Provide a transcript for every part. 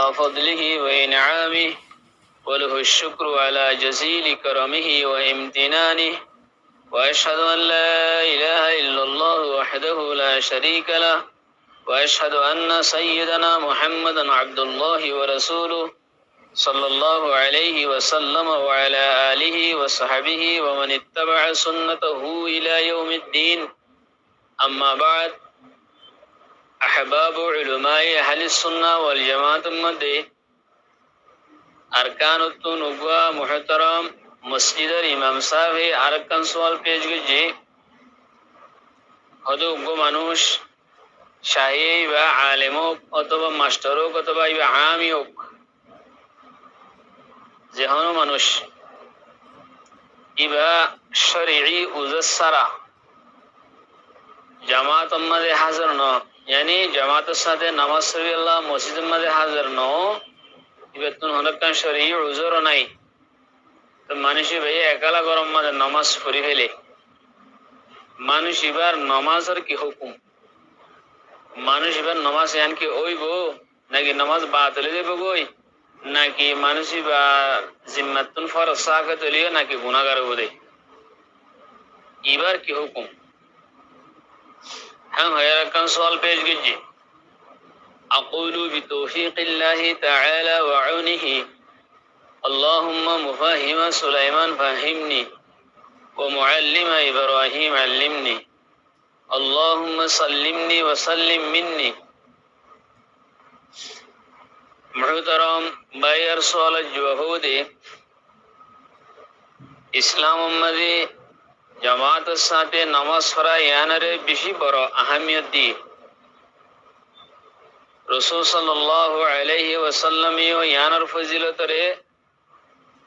على فضله وإنعامه وله الشكر على جزيل كرمه وامتنانه وأشهد أن لا إله إلا الله وحده لا شريك له وأشهد أن سيدنا محمدا عبد الله ورسوله صلى الله عليه وسلم وعلى آله وصحبه ومن اتبع سنته إلى يوم الدين أما بعد أحباب علماء أهل السنة والجماعة المدي أركان التنبوة محترم مسجد الإمام صاحب أركان سوال پیش گجي هدو گو منوش شاهي و عالموك অথবা মাস্টারোক অথবা عامي হোক যেহনো মানুষ ইবা শরঈ উজসারা জামাত মাঝে হাজির ন यानी জামাতের সাথে নামাজ পড়ি আল্লাহ মসজিদের মাঝে হাজির ন ইবাতুন হনকান শরঈ উজর নাই তো মানুষ ভাই একালা গরম মাঝে নামাজ পড়ি ফেলে মানুষ এবার নামাজের কি হুকুম মানুষ এবার নামাজ ইয়ান কি ওইবো নাকি নামাজ বাতিল দেব গই নাকি মানুষই বা জিম্মাতুন ফরজ সাকাত লিও নাকি গুনাহগার হবে এবার কি হুকুম हम हयरकन सवाल पेश कीजिए अक़ूलु बितौफ़ीक़िल्लाहि तआला व औनिही اللهم मुफ़ाहिम सुलैमान फ़ाहिमनी व मुअल्लिम इब्राहीम अल्लिमनी اللهم सल्लिमनी व सल्लिम मिन्नी मुहतरम बायर सवाल जवाब दे इस्लाम मदे জামাতের সাথে নামাজ পড়া ইয়ানের বেশি বড় আহমিয়ত দিয়ে রাসূল সাল্লাল্লাহু আলাইহি ওয়াসাল্লাম ইয়ানের ফজিলতরে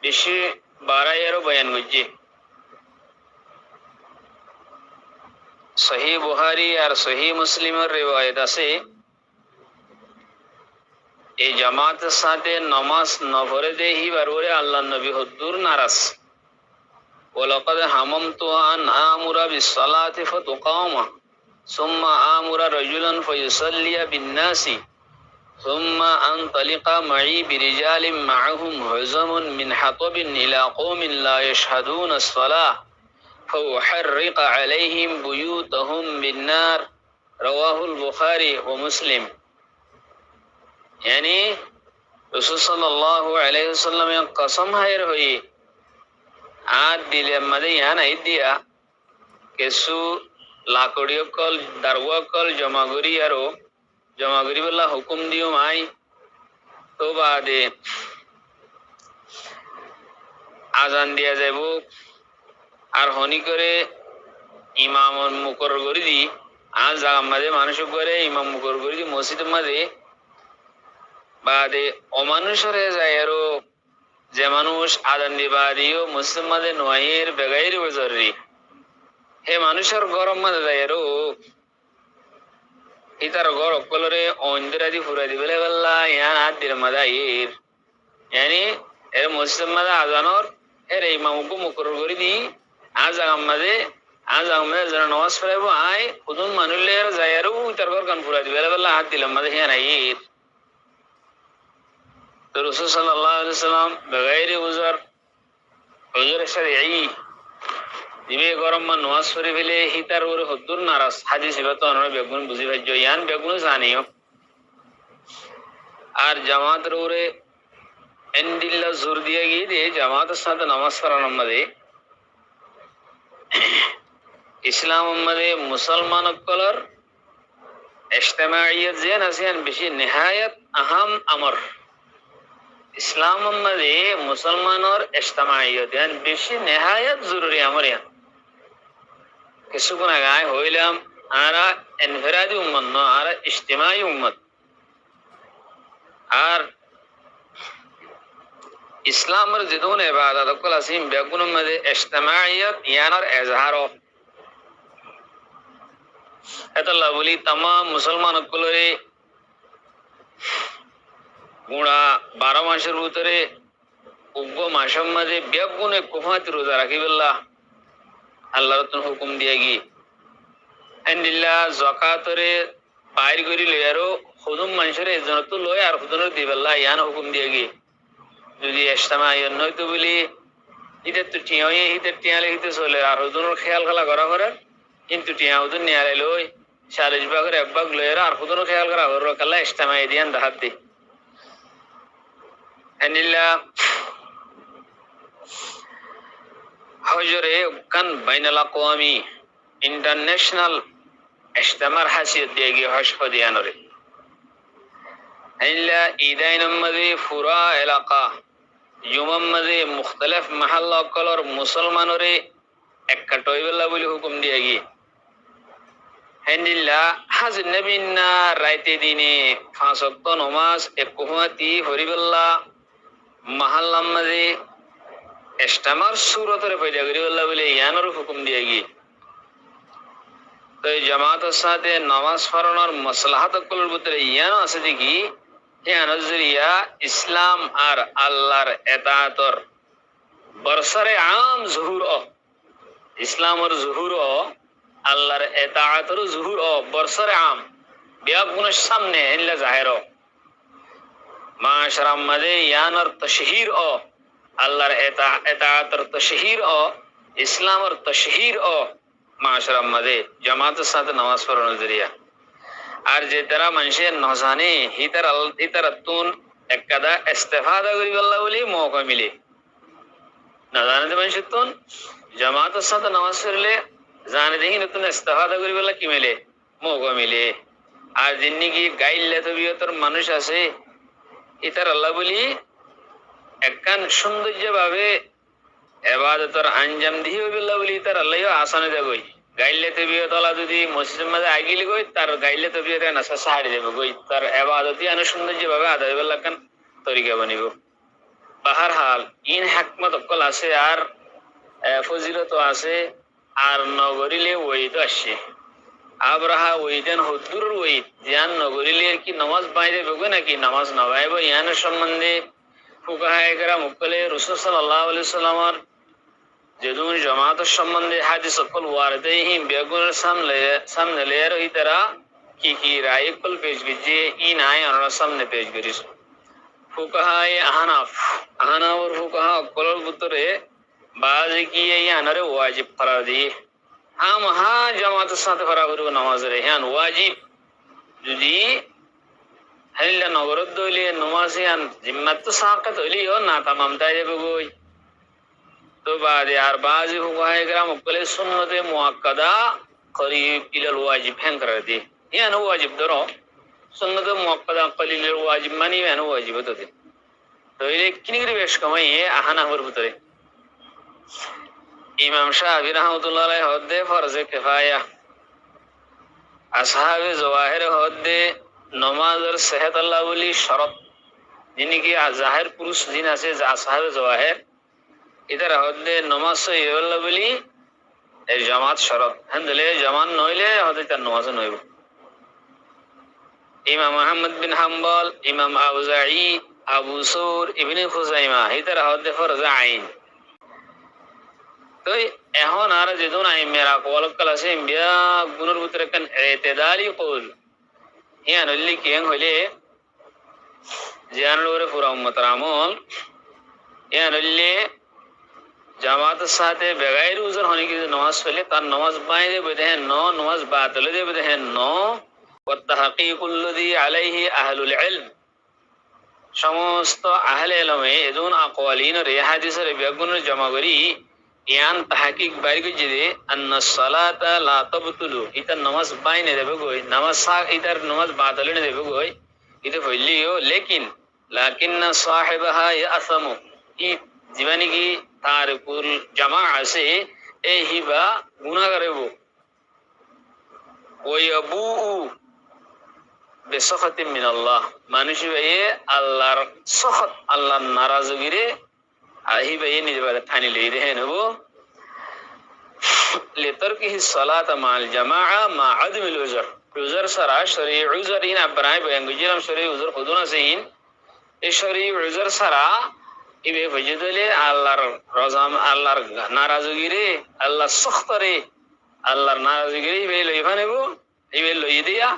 বেশি বাড়াইয়ার বয়ান করছে সহিহ বুখারী আর সহিহ মুসলিমের রিওয়ায়াত আছে এই জামাতের সাথে নামাজ না পড়ে দেহি বারবারে আল্লাহর নবী হুজুর নারাজ ولقد هممت أن آمر بالصلاة فتقام ثم آمر رجلا فيصلي بالناس ثم أنطلق معي برجال معهم حزم من حطب إلى قوم لا يشهدون الصلاة فأحرق عليهم بيوتهم بالنار رواه البخاري ومسلم يعني رسول صلى الله عليه وسلم قسم هير هي আর দিলে মধ্যে ইয়ানা ইদিয়া কিছু লাকড়িও কল দারওয়া কল জমাগরি আরো জমাগরি বলা হুকুম দিও মাই তো বাদে আজান দিয়া যাব আর হনি করে ইমাম মুকরর করে দি আজ জায়গা মধ্যে মানুষ করে ইমাম মুকরর করে দি মসজিদের মধ্যে বাদে অমানুষের যায় আরো যে মানুষ আদান দিবা দিও মুসলমানদের নয়ের বেগাইর জরুরি হে মানুষের গরম মাঝে যায় রো ইতার গর কলরে অন্দিরাদি ফুরাই দিবেলে বললা ইয়ান হাত দিল মাদাইর यानी এর মুসলমান আজানর এর ইমামকে মুকরর করে দি আজ আমাদের যারা নামাজ পড়াইবো আয় কুদুন মানুষের যায় রো ইতার গর কান ফুরাই দিবেলে বললা হাত দিল মাদে ইয়ান আইর তো রাসূল সাল্লাল্লাহু আলাইহি ওয়াসাল্লাম বগैर উযর শরঈ দিবে গরম মান নামাজ পড়ে ফেলে হিতার ওরে হুজুর নারাজ হাদিস ইবাত অনর বেগুন বুঝি ভাইজো ইয়ান বেগুন জানিও আর জামাতের ওরে এন্দিল্লা জোর দিয়ে গিয়ে দিয়ে জামাতের সাথে নামাজ পড়ানোর মধ্যে ইসলাম মধ্যে মুসলমান কলর ইজতিমাইয়ত জেন আসিয়ান বেশি নিহায়াত আহম আমর इस्लाम मदे मुसलमान और इज्तिमाइयत यानी बेशी निहायत जरूरी अमर यान किसी को नगाए होइलाम आरा इनफरादी उम्मत न आरा इज्तिमाई उम्मत आर इस्लाम मर जिदोन इबादत कुल असीम बेगुन मदे इज्तिमाइयत यान और इजहारो अल्लाह बोली तमाम मुसलमान कुल रे गुणा 12 মাসের ভিতরে উগ্র মাসের মধ্যে বেগুনে কুফাত রোজা রাখিবেল্লাহ আল্লাহর তো হুকুম দিয়ে গি আন্দিল্লাহ যাকাতরে বাইর করি লয়ারো খুদুম মানুষের এজন তো লয় আর খুদনের দিবেল্লা ইয়ান হুকুম দিয়ে গিয়ে যদি ইস্তেমা ইয়ান নয়তো বলি ইদের তো টিয়া হিতের টিয়ালে হিতে চলে আর হুজুরের খেয়াল খেলা করা কিন্তু টিয়া হুজুর নিয়ালে লই 40 ভাগের 1 ভাগ লয়ের আর হুজুরের খেয়াল করা হরর কাল্লা ইস্তেমা দিয়ান দাহাত দি আনিল্লা হজরে কান বাইনাল আকওয়ামি ইন্টারন্যাশনাল ইস্তেমার হাসিয়ত দিয়ে গিয়ে হজ দিয়ানরে আনিল্লা ঈদাইন মধ্যে পুরা এলাকা জুমার মধ্যে মুখতলিফ মহল্লা কলর মুসলমানরে একটইবেলা বলে হুকুম দিয়ে গিয়ে হেন্দিল্লা হাজ নবীনা রাইতে দিনে 5 ওয়াক্ত নামাজ একহুমাতি হরিবেল্লা মহল্লার মধ্যে ইস্তেমার সুরতরে পয়দা করিবেল্লা বলে ইয়ানর হুকুম দিয়ে গিয়ে তো জামাতের সাথে নামাজ পড়ানোর মাসলাহাত কলর ভিতরে ইয়ান আছে দেখি ইয়ানোর জরিয়া ইসলাম আর আল্লাহর এতাআতর বরসরে আম জহুর ইসলামর জহুর আল্লাহর এতাআতর জহুর বরসরে আম বিয়াগুনের সামনে ইল্লা জাহের মাশরাম মাদে ইয়ানর তশহীর আল্লাহর এতাআতর তশহীর ইসলামর তশহীর মাশরাম মাদে জামাতের সাথে নামাজ পড়ানোর জরিয়া আর যে তারা মানুষের নজানে হিতার তুন একদা ইস্তেফাদা করিবেল্লা বলি মৌকা মিলে না জানে মানুষের তুন জামাতের সাথে নামাজ পড়লে জানে দেখি নতুন ইস্তেফাদা করিবেল্লা কি মিলে মৌকা মিলে আর যিনি কি গাইলে তবিয়তর মানুষ আছে ইতার আল্লাহ বলি একখান সৌন্দর্য ভাবে এবাদতর আঞ্জাম দিয়ে বিল্লাহ বলি তার আল্লাহ আসানে যাবই গাইলে তবিয়ত আল্লাহ যদি মসজিদের মধ্যে আগিলে গই তার গাইলে তবিয়ত নাসা সাহারি দেবে গই তার এবাদতি আনো সৌন্দর্য ভাবে আদায় বেলা কান তরিকা বানিব বাহার হাল ইন হাকমত অকল আছে আর ফজিলত আছে আর নগরিলে ওইদ আসছে আবরাহা ওইদেন হদ্দুর ওইদ জ্ঞান নগরিলে কি নামাজ বাইরে বেগো নাকি নামাজ নবাইব ইয়ানের সম্বন্ধে ফুকাহায়ে কেরাম মুকলে রাসূল সাল্লাল্লাহু আলাইহি ওয়াসাল্লামের যেদুন জামাতের সম্বন্ধে হাদিস সকল ওয়ারদেহি বেগুনের সামনে লেয়ার হই তারা কি রায় কল পেশ গিয়ে ইন আয় আর সামনে পেশ করিস ফুকাহায়ে আহনাফর ফুকাহা কলর ভিতরে বাজি কি ইয়ানরে ওয়াজিব করার দিয়ে হা জামাতের সাথে করা করব নামাজের হ্যাঁ ওয়াজিব যদি হাইলা নগরত দইলে নামাজিয়ান জিম্মাত তো সাকাত হইলিও না তামাম তাই যাবে গই তো বাদে আর বাজি ফুকাহায়ে কেরাম মুকলে সুন্নতে মুআক্কাদা করিব ইলাল ওয়াজিব হ্যাঁ করে দি ইয়ান ওয়াজিব ধরো সুন্নতে মুআক্কাদা কলিলের ওয়াজিব মানি ইয়ান ওয়াজিব তো দে তো এই কিনিগরি বেশ কমাই আহনাফর ভিতরে ইমাম শাফি রাহমাতুল্লাহ আলাইহি হদ্দে ফরজে কিফায়া আসহাবে জওয়াহির হদ্দে নামাজের সেহত আল্লাহ বলি শরত যিনি কি জাহির পুরুষ দিন আছে যা আসহাবে জওয়াহির ইদার হদ্দে নামাজ সহিহ বলি এই জামাত শরত হন্দলে জামান নইলে হদে তার নামাজ নইব ইমাম আহমদ বিন হাম্বল ইমাম আউজাঈ আবু সৌর ইবনে খুজাইমা ইদার হদ্দে ফরজ আইন তো এখন আর যেদুন আইমেরা কওয়াল কালাসে বিয়া গুনুর ভিতরে কান ইতিদালি কওল ইয়ান হইলি কেন হইলে জানলরে পুরা উম্মতের আমল ইয়ান হইলে জামাতের সাথে বেগাইর উজর হনে কি নামাজ পড়লে তার নামাজ বাইরে বেদেন নামাজ বাতিল দে বেদেন ওয়াত্তাহকীকুল্লাযী আলাইহি আহলুল ইলম সমস্ত আহলে ইলমে এদুন আকওয়ালিন রে হাদিসের বেগুনের জমা করি ইয়ান তাহকিক বাইরে গজে আন্না সালাতা লা তাবতুলু ইতা নামাজ বাইনে দেবে গই নামাজ ইতার নামাজ বাতিল নে দেবে গই ইতে হইলিও লাকিন্না সাহিবাহা ইয়াসামু ই জীবনী কি তার কুল জামা আছে এই হিবা গুনাহ করব ওই আবু বেসখতি মিন আল্লাহ মানুষ ভাই আল্লাহর সখত আল্লাহর নারাজগিরে আহি ভাই নিজে বাদে ঠানি লই রে নেব লিতারকিহি সালাত মাল জামাআ মা আদমিল উজর উজর সারা শরঈ উজর ইন আবরাই বয়ান গুজিরাম শরঈ উজর খুদুনা সিন এই শরঈ উজর সারা ইবে ফজিদলে আল্লাহর রজাম আল্লাহর নারাজগিরে আল্লাহ সখতরে আল্লাহর নারাজগিরে ইবে লইবা নেব ইবে লই দিয়া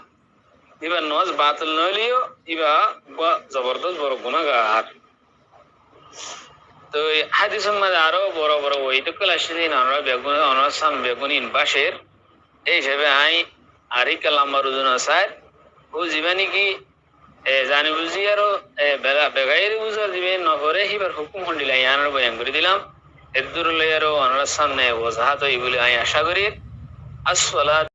ইবার নজ বাতিল নইলেও ইবা জবরদস্ত বড় গুনাহগার। তো হাদিসের মাঝে আরো বড় বড় ওই তো ক্লাসিদিন আমরা বেগুন অনসাম বেগুনিন বাসের এই হিসেবে আই আরি কালাম্বার ওজন আসার ও জীবানি কি জানি বুঝি আরো বেগাইয়ের বুঝার দিবে নগরে হিবার হুকুম হন্ডিলা ইয়ানোর বয়ান করে দিলাম এর দূর লই আরো অনার সামনে ওজাহাত হই বলে আমি আশা করি। আসসালাত